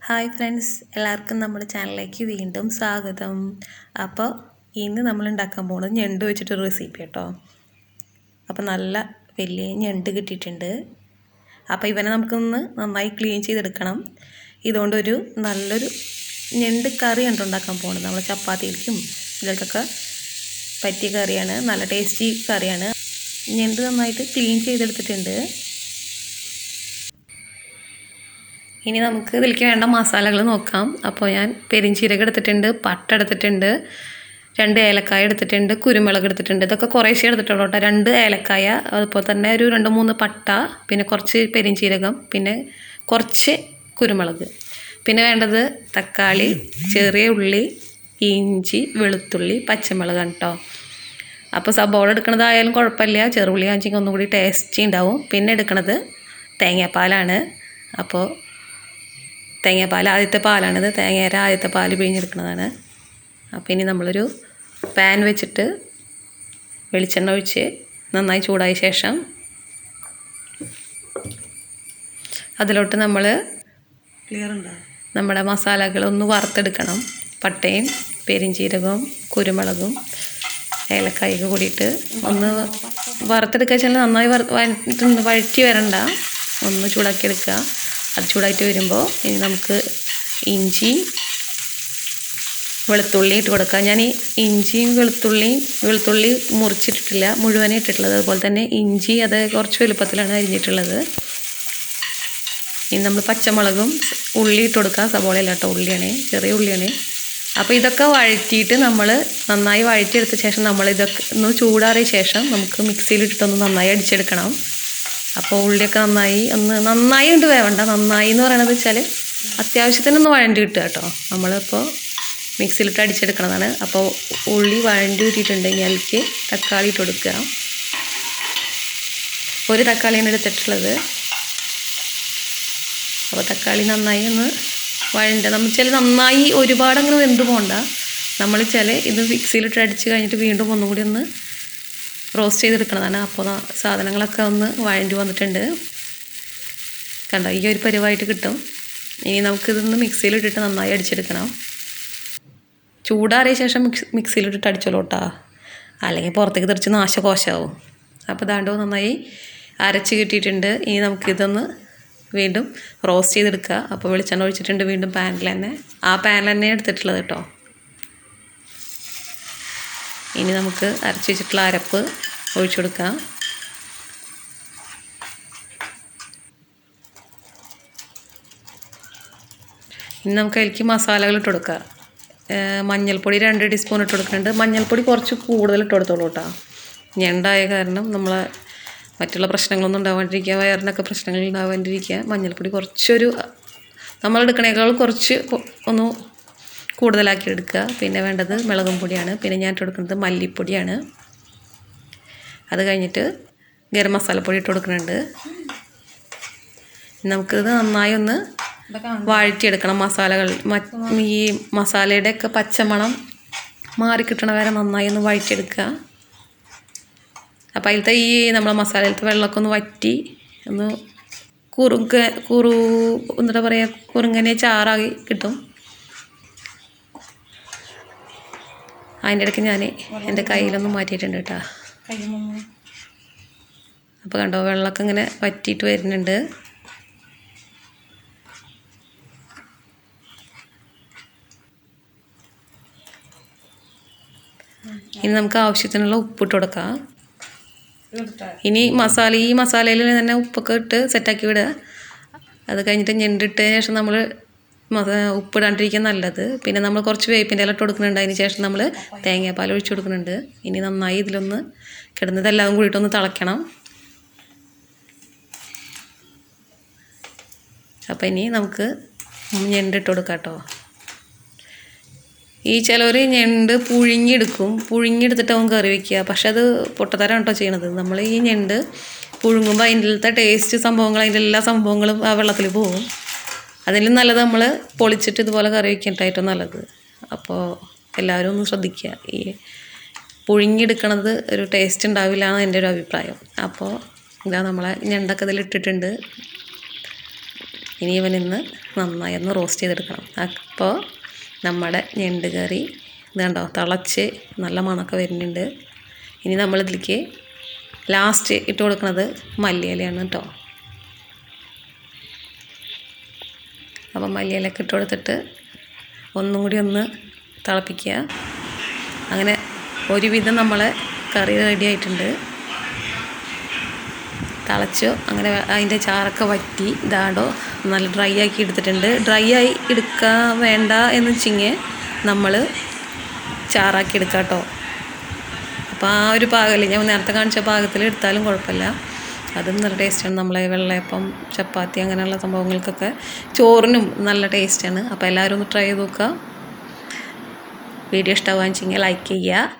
Hi friends, എല്ലാവർക്കും നമ്മുടെ ചാനലിലേക്ക് വീണ്ടും സ്വാഗതം. അപ്പോൾ ഇന്ന് നമ്മൾ ഉണ്ടാക്കാൻ പോകുന്നത് ഞണ്ട് വെച്ചിട്ടൊരു റെസിപ്പി കേട്ടോ. അപ്പോൾ നല്ല വലിയ ഞണ്ട് കിട്ടിയിട്ടുണ്ട്. അപ്പോൾ ഇവനെ നമുക്കൊന്ന് നന്നായി ക്ലീൻ ചെയ്തെടുക്കണം. ഇതുകൊണ്ടൊരു നല്ലൊരു ഞണ്ട് കറിയാണ് ഉണ്ടാക്കാൻ പോകുന്നത്. നമ്മൾ ചപ്പാത്തിയിലേക്കും ഇതിലേക്കൊക്കെ പറ്റിയ കറിയാണ്, നല്ല ടേസ്റ്റി കറിയാണ്. ഞണ്ട് നന്നായിട്ട് ക്ലീൻ ചെയ്തെടുത്തിട്ടുണ്ട്. ഇനി നമുക്ക് ഇതിലേക്ക് വേണ്ട മസാലകൾ നോക്കാം. അപ്പോൾ ഞാൻ പെരിഞ്ചീരകം എടുത്തിട്ടുണ്ട്, പട്ട എടുത്തിട്ടുണ്ട്, 2 ഏലക്കായ എടുത്തിട്ടുണ്ട്, കുരുമുളക് എടുത്തിട്ടുണ്ട്. ഇതൊക്കെ കുറേശ്ശേ എടുത്തിട്ടുള്ളൂ കേട്ടോ. 2 ഏലക്കായ, അതുപോലെ തന്നെ ഒരു 2-3 പട്ട, പിന്നെ കുറച്ച് പെരിഞ്ചീരകം, പിന്നെ കുറച്ച് കുരുമുളക്. പിന്നെ വേണ്ടത് തക്കാളി, ചെറിയ ഉള്ളി, ഇഞ്ചി, വെളുത്തുള്ളി, പച്ചമുളകാണ് കേട്ടോ. അപ്പോൾ സബോള എടുക്കുന്നതായാലും കുഴപ്പമില്ല, ചെറുള്ളി ആണെങ്കിൽ ഒന്നും കൂടി ടേസ്റ്റി ഉണ്ടാവും. പിന്നെ എടുക്കുന്നത് തേങ്ങാപ്പാലാണ്. അപ്പോൾ തേങ്ങാപ്പാൽ ആദ്യത്തെ പാലാണിത്, തേങ്ങയുടെ ആദ്യത്തെ പാൽ പിഴിഞ്ഞെടുക്കുന്നതാണ്. അപ്പോൾ ഇനി നമ്മളൊരു പാൻ വെച്ചിട്ട് വെളിച്ചെണ്ണ ഒഴിച്ച് നന്നായി ചൂടായ ശേഷം അതിലോട്ട് നമ്മൾ നമ്മുടെ മസാലകളൊന്ന് വറുത്തെടുക്കണം. പട്ടയും പെരിഞ്ചീരകവും കുരുമുളകും ഏലക്കായൊക്കെ കൂടിയിട്ട് ഒന്ന് വറുത്തെടുക്കുക വെച്ചാൽ നന്നായി വഴറ്റി വരണ്ട, ഒന്ന് ചൂടാക്കി എടുക്കുക. അത് ചൂടായിട്ട് വരുമ്പോൾ ഇനി നമുക്ക് ഇഞ്ചി വെളുത്തുള്ളി ഇട്ട് കൊടുക്കാം. ഞാൻ ഈ ഇഞ്ചിയും വെളുത്തുള്ളി മുറിച്ചിട്ടിട്ടില്ല, മുഴുവനെ ഇട്ടിട്ടുള്ളത്. അതുപോലെ തന്നെ ഇഞ്ചി അത് കുറച്ച് വലുപ്പത്തിലാണ് അരിഞ്ഞിട്ടുള്ളത്. ഇനി നമ്മൾ പച്ചമുളകും ഉള്ളി ഇട്ട് കൊടുക്കുക. സബോളയല്ല കേട്ടോ, ഉള്ളിയാണ്, ചെറിയ ഉള്ളിയാണ്. അപ്പോൾ ഇതൊക്കെ വഴറ്റിയിട്ട് നമ്മൾ നന്നായി വഴറ്റിയെടുത്ത ശേഷം ഇതൊക്കെ ഒന്ന് ചൂടാറിയ ശേഷം നമുക്ക് മിക്സിയിലിട്ടിട്ടൊന്ന് നന്നായി അടിച്ചെടുക്കണം. അപ്പോൾ ഉള്ളിയൊക്കെ നന്നായി ഉണ്ട് വേവണ്ട. നന്നായി എന്ന് പറയണത് വെച്ചാൽ അത്യാവശ്യത്തിനൊന്ന് വഴണ്ടി കിട്ടുക കേട്ടോ. നമ്മളിപ്പോൾ മിക്സിയിലിട്ട് അടിച്ചെടുക്കണതാണ്. അപ്പോൾ ഉള്ളി വഴണ്ടി കിട്ടിയിട്ടുണ്ടെങ്കിൽ അതിലേക്ക് തക്കാളി ഇട്ട് കൊടുക്കുക. ഒരു തക്കാളിയാണ് എടുത്തിട്ടുള്ളത്. അപ്പോൾ തക്കാളി നന്നായി ഒന്ന് വഴണ്ട. നമ്മൾ നന്നായി ഒരുപാട് അങ്ങനെ വെന്ത് പോകണ്ട. നമ്മൾ ഇത് മിക്സിയിലിട്ട് അടിച്ച് കഴിഞ്ഞിട്ട് വീണ്ടും ഒന്നും കൂടി ഒന്ന് റോസ്റ്റ് ചെയ്തെടുക്കുന്നതാണ്. അപ്പോൾ സാധനങ്ങളൊക്കെ ഒന്ന് വഴണ്ടി വന്നിട്ടുണ്ട് കണ്ടോ, ഈ ഒരു പരിവായിട്ട് കിട്ടും. ഇനി നമുക്കിതൊന്ന് മിക്സിയിലിട്ടിട്ട് നന്നായി അടിച്ചെടുക്കണം. ചൂടാറിയ ശേഷം മിക്സിയിലിട്ടിട്ട് അടിച്ചോളൂ കേട്ടോ, അല്ലെങ്കിൽ പുറത്തേക്ക് തെറിച്ച് നാശകോശമാവും. അപ്പോൾ ദാണ്ടോ നന്നായി അരച്ച് കിട്ടിയിട്ടുണ്ട്. ഇനി നമുക്കിതൊന്ന് വീണ്ടും റോസ്റ്റ് ചെയ്തെടുക്കുക. അപ്പോൾ വെളിച്ചെണ്ണ ഒഴിച്ചിട്ടുണ്ട് വീണ്ടും പാനിൽ തന്നെ എടുത്തിട്ടുള്ളത് കേട്ടോ. ഇനി നമുക്ക് അരച്ച് വെച്ചിട്ടുള്ള അരപ്പ് ഒഴിച്ചു കൊടുക്കാം. ഇനി നമുക്ക് അതിലേക്ക് മസാലകൾ ഇട്ട് കൊടുക്കാം. മഞ്ഞൾപ്പൊടി 2 ടീസ്പൂൺ ഇട്ട് കൊടുക്കുന്നുണ്ട്. മഞ്ഞൾപ്പൊടി കുറച്ച് കൂടുതൽ ഇട്ട് കൊടുത്തോളൂ കേട്ടോ. ഞണ്ടായ കാരണം നമ്മളെ മറ്റുള്ള പ്രശ്നങ്ങളൊന്നും ഉണ്ടാവാണ്ടിരിക്കുക, വയറിനൊക്കെ പ്രശ്നങ്ങൾ ഉണ്ടാവാണ്ടിരിക്കുക മഞ്ഞൾപ്പൊടി നമ്മളെടുക്കണേക്കാൾ കുറച്ച് ഒന്ന് കൂടുതലാക്കി എടുക്കുക. പിന്നെ വേണ്ടത് മുളകും പൊടിയാണ്. പിന്നെ ഞാൻ ഇട്ട് കൊടുക്കുന്നത് മല്ലിപ്പൊടിയാണ്. അത് കഴിഞ്ഞിട്ട് ഗരം മസാലപ്പൊടി ഇട്ട് കൊടുക്കുന്നുണ്ട്. നമുക്കിത് നന്നായി ഒന്ന് വഴറ്റിയെടുക്കണം. ഈ മസാലയുടെയൊക്കെ പച്ചമണം മാറിക്കിട്ടണ വരെ നന്നായി ഒന്ന് വഴറ്റിയെടുക്കുക. അപ്പോൾ അതിലത്തെ നമ്മളെ മസാലയിലത്തെ വെള്ളമൊക്കെ ഒന്ന് വറ്റി ഒന്ന് എന്താ പറയുക, കുറുങ്ങനെ ചാറായി കിട്ടും. അതിൻ്റെ ഇടയ്ക്ക് ഞാൻ എൻ്റെ കയ്യിലൊന്നും മാറ്റിയിട്ടുണ്ട് കേട്ടോ. അപ്പോൾ കണ്ടോ, വെള്ളമൊക്കെ ഇങ്ങനെ വറ്റിയിട്ട് വരുന്നുണ്ട്. ഇനി നമുക്ക് ആവശ്യത്തിനുള്ള ഉപ്പിട്ട് കൊടുക്കാം. ഇനി ഈ മസാലയിൽ തന്നെ ഉപ്പൊക്കെ ഇട്ട് സെറ്റാക്കി വിടുക. അത് കഴിഞ്ഞിട്ട് ഞണ്ടിട്ടതിന് ശേഷം നമ്മൾ ഉപ്പിടാണ്ടിരിക്കാൻ നല്ലത്. പിന്നെ നമ്മൾ കുറച്ച് വേപ്പിൻ്റെ ഇല ഇട്ട് കൊടുക്കുന്നുണ്ട്. അതിന് ശേഷം നമ്മൾ തേങ്ങാപ്പാൽ ഒഴിച്ച് കൊടുക്കുന്നുണ്ട്. ഇനി നന്നായി ഇതിലൊന്ന് കിടന്നതെല്ലാം കൂടിയിട്ടൊന്ന് തിളയ്ക്കണം. അപ്പോൾ ഇനി നമുക്ക് ഞണ്ടിട്ട് കൊടുക്കാം കേട്ടോ. ചിലവർ ഞണ്ട് പുഴുങ്ങിയെടുത്തിട്ടാവും കറി വയ്ക്കുക. പക്ഷെ അത് പൊട്ടത്തരം കേട്ടോ ചെയ്യണത്. നമ്മൾ ഈ ഞണ്ട് പുഴുങ്ങുമ്പോൾ അതിൻ്റെ ടേസ്റ്റ് അതിൻ്റെ എല്ലാ സംഭവങ്ങളും ആ വെള്ളത്തിൽ പോകും. അതിലും നല്ലത് നമ്മൾ പൊളിച്ചിട്ട് ഇതുപോലെ കറി വയ്ക്കാനായിട്ടോ നല്ലത്. അപ്പോൾ എല്ലാവരും ഒന്ന് ശ്രദ്ധിക്കുക. പുഴുങ്ങിയെടുക്കണത് ഒരു ടേസ്റ്റ് ഉണ്ടാവില്ല എന്നാണ് എൻ്റെ ഒരു അഭിപ്രായം. അപ്പോൾ ഇതാ നമ്മളെ ഞണ്ടൊക്കെ ഇതിലിട്ടിട്ടുണ്ട്. ഇനി ഇവനിന്ന് നന്നായി ഒന്ന് റോസ്റ്റ് ചെയ്തെടുക്കണം. അപ്പോൾ നമ്മുടെ ഞണ്ട് കറി ഇത് കണ്ടോ തിളച്ച് നല്ല മണമൊക്കെ വരുന്നുണ്ട്. ഇനി നമ്മളിതിലേക്ക് ലാസ്റ്റ് ഇട്ട് കൊടുക്കുന്നത് മല്ലിയിലയാണ് കേട്ടോ. അപ്പം മല്ലിയിലൊക്കെ ഇട്ട് കൊടുത്തിട്ട് ഒന്നും കൂടി ഒന്ന് തിളപ്പിക്കുക. അങ്ങനെ ഒരുവിധം നമ്മളെ കറി റെഡി ആയിട്ടുണ്ട്. തിളച്ചു. അങ്ങനെ അതിൻ്റെ ചാറൊക്കെ വറ്റി ഇതാടോ നല്ല ഡ്രൈ ആക്കി എടുത്തിട്ടുണ്ട്. ഡ്രൈ ആയി എടുക്കാൻ വേണ്ട എന്ന് വെച്ചിങ്ങനെ നമ്മൾ ചാറാക്കി എടുക്കാം കേട്ടോ. അപ്പോൾ ആ ഒരു പാകത്തിൽ ഞാൻ നേരത്തെ കാണിച്ച പാകത്തിൽ എടുത്താലും കുഴപ്പമില്ല. അതും നല്ല ടേസ്റ്റാണ്. നമ്മളെ വെള്ളയപ്പം ചപ്പാത്തി അങ്ങനെയുള്ള സംഭവങ്ങൾക്കൊക്കെ ചോറിനും നല്ല ടേസ്റ്റാണ്. അപ്പോൾ എല്ലാവരും ഒന്ന് ട്രൈ ചെയ്ത് നോക്കുക. വീഡിയോ ഇഷ്ടമാകുകയെന്ന് വെച്ചെങ്കിൽ ലൈക്ക് ചെയ്യുക,